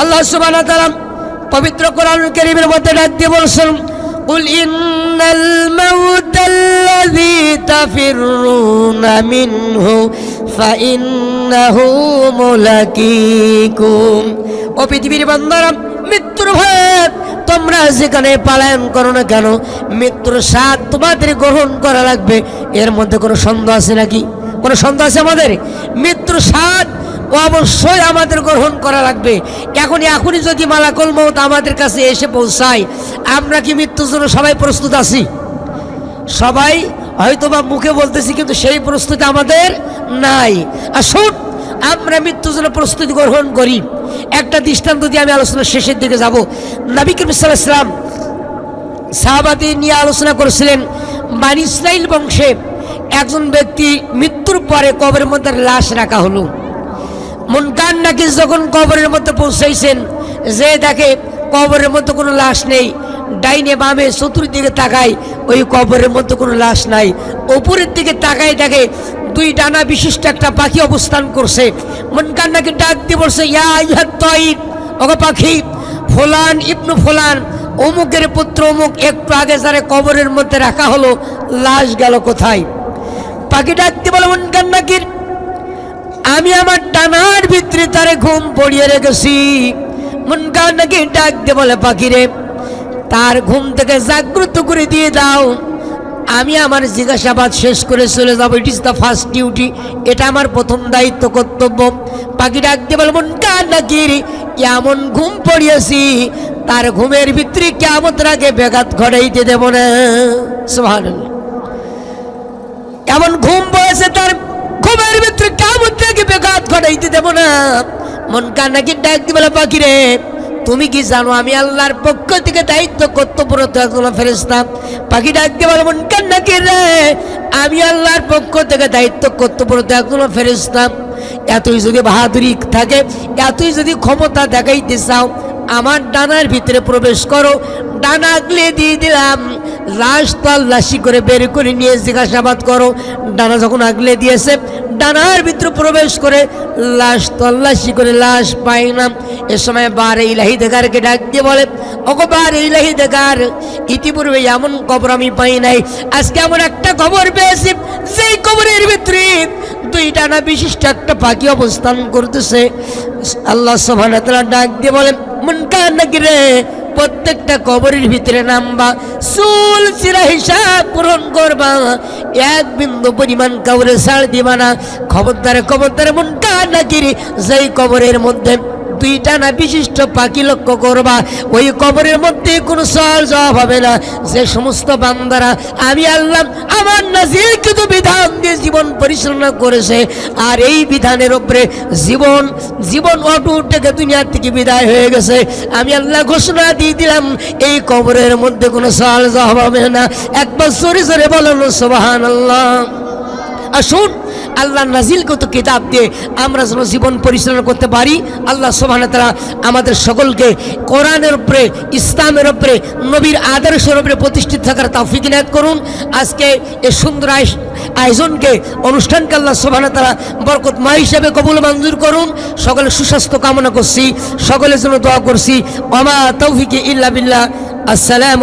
আল্লাহ সুবহানাহু ওয়া তাআলা পবিত্র কোরআনুল কারীমের মধ্যে ডাক দিয়ে বলছেন, কুল ইন্নাল মাউতাল্লাযী তাফিরুনা মিনহু ফাইন্নাহু মুলাকীকুম। ও পৃথিবীর বান্দারা, মৃত্যুর ভয়ে তোমরা যেখানে পলায়ন করো না কেন, মৃত্যুর স্বাদ তোমাদের গ্রহণ করা লাগবে। এর মধ্যে কোনো সন্দেহ আছে নাকি? কোনো সন্দেহ আছে আমাদের? মৃত্যুর স্বাদ অবশ্যই আমাদের গ্রহণ করা লাগবে। এখনই যদি মালাকুল মউত আমাদের কাছে এসে পৌঁছায়, আমরা কি মৃত্যুর জন্য সবাই প্রস্তুত আছি? সবাই হয়তো বা মুখে বলতেছি, কিন্তু সেই প্রস্তুতি আমাদের নাই। আসুন আমরা মৃত্যুর জন্য প্রস্তুতি গ্রহণ করি। একটা দৃষ্টান্ত দিয়ে আমি আলোচনার শেষের দিকে যাব। নবী করিম সাল্লাল্লাহু আলাইহি ওয়াসাল্লাম সাহাবাদের নিয়ে আলোচনা করেছিলেন। বনী ইসরাইল বংশে একজন ব্যক্তি মৃত্যুর পরে কবরের মধ্যে লাশ রাখা হলো। মুনকার নাকির যখন কবরের মধ্যে পৌঁছাইছেন, যে দেখে কবরের মধ্যে কোনো লাশ নেই, ডাইনে বামে চতুর্দিকে তাকায়, ওই কবরের মধ্যে কোনো লাশ নাই। উপরের দিকে তাকায় দেখে দুই ডানা বিশিষ্ট একটা পাখি অবস্থান করছে। মুনকার নাকির ডাক দিয়ে বলছে, ইয়া আইয়ুহাত তায়র, ওগো পাখি, ফুলান ইবনু ফুলান, অমুকের পুত্র অমুক একটু আগে যারে কবরের মধ্যে রাখা হলো, লাশ গেল কোথায়? পাখি ডাক দিয়ে বলে, মুনকার নাকির, আমি আমার ডানার ভিতরে তারে ঘুম পড়িয়ে রেখেছি। মুনকার নাকির ডাক দিয়ে বলে, পাখিরে, তার ঘুম থেকে জাগ্রত করে দিয়ে দাও, আমি আমার জিজ্ঞাসাবাদ শেষ করে চলে যাবো। It is the first duty, এটা আমার প্রথম দায়িত্ব কর্তব্য। পাখি ডাক দিয়ে বলে, মুনকার নাকির, এমন ঘুম পড়িয়েছি, তার ঘুমের ভিতরে কিয়ামতের আগে ব্যাঘাত ঘটাইতে দেব না। সুবহানাল্লাহ। এমন ঘুম পড়েছে, তার ঘুমের ভিতরে কিয়ামতের আগে ব্যাঘাত ঘটাইতে দেব না। মুনকার নাকির ডাক দিয়ে বলে, পাখিরে, তুমি কি জানো আমি আল্লাহর পক্ষ থেকে দায়িত্ব কর্তব্যরত একজন ফেরেশতা? পাখি ডাক দিয়ে বলে, মুনকার নাকির রে, আমি আল্লাহর পক্ষ থেকে দায়িত্ব কর্তব্যরত একজন ফেরেশতা। এতই যদি বাহাদুরি থাকে, এতই যদি ক্ষমতা দেখাইতে চাও, আমার ডানার ভিতরে প্রবেশ করো। ডানা আগলে দিয়ে দিলাম, লাশ তল্লাশি করে বের করে নিয়ে জিজ্ঞাসাবাদ করো। ডানা যখন আগলে দিয়েছে, ডানার ভিতরে প্রবেশ করে লাশ তল্লাশি করে লাশ পাই না। এ সময় বারে ইলাহি দেখারকে ডাক দিয়ে বলে, ওগো বারে ইলাহি দেখার, ইতিপূর্বে এমন কবর আমি পাই নাই, আজকে এমন একটা কবর পেয়েছি, যেই কবরের ভিতরে দুই ডানা বিশিষ্ট একটা পাখি অবস্থান করতেছে। আল্লাহ সুবহানাহু ওয়া তাআলা ডাক দিয়ে বলেন, মুনকার নাকির রে, প্রত্যেকটা কবরের ভিতরে নামবা, চুল চিরা হিসাব পূরণ করবা, এক বিন্দু পরিমাণ কবরে ছাড় দিবা না। খবরদার খবরদার মুনকার নাকির, যেই কবরের মধ্যে দুই ডানা বিশিষ্ট পাখি লক্ষ্য করবা, ওই কবরের মধ্যে কোনো সওয়াল জবাব হবে না। যে সমস্ত বান্দারা আমি আল্লাহ আমার নাজিলকৃত বিধান দিয়ে জীবন পরিচালনা করেছে, আর এই বিধানের উপরে জীবন অটুট থেকে দুনিয়া থেকে বিদায় হয়ে গেছে, আমি আল্লাহ ঘোষণা দিয়ে দিলাম, এই কবরের মধ্যে কোনো সওয়াল জবাব হবে না। একবার জোরে জোরে বলেন সুবহানাল্লাহ। আসুন আল্লাহ নাজিলকৃত কিতাব দিয়ে আমরা যেন জীবন পরিচালনা করতে পারি। আল্লাহ সুবহানাহু ওয়া তাআলা আমাদের সকলকে কোরআনের উপরে, ইসলামের উপরে, নবীর আদর্শের উপরে প্রতিষ্ঠিত থাকার তৌফিক ইনায়াত করুন। আজকে এই সুন্দর আয়োজনকে, অনুষ্ঠানকে আল্লাহ সুবহানাহু ওয়া তাআলা বরকতময় হিসেবে কবুল মঞ্জুর করুন। সকলের সুস্বাস্থ্য কামনা করছি, সকলের জন্য দোয়া করছি। ওয়া মা তৌফিকি ইল্লা বিল্লাহ। আসসালামু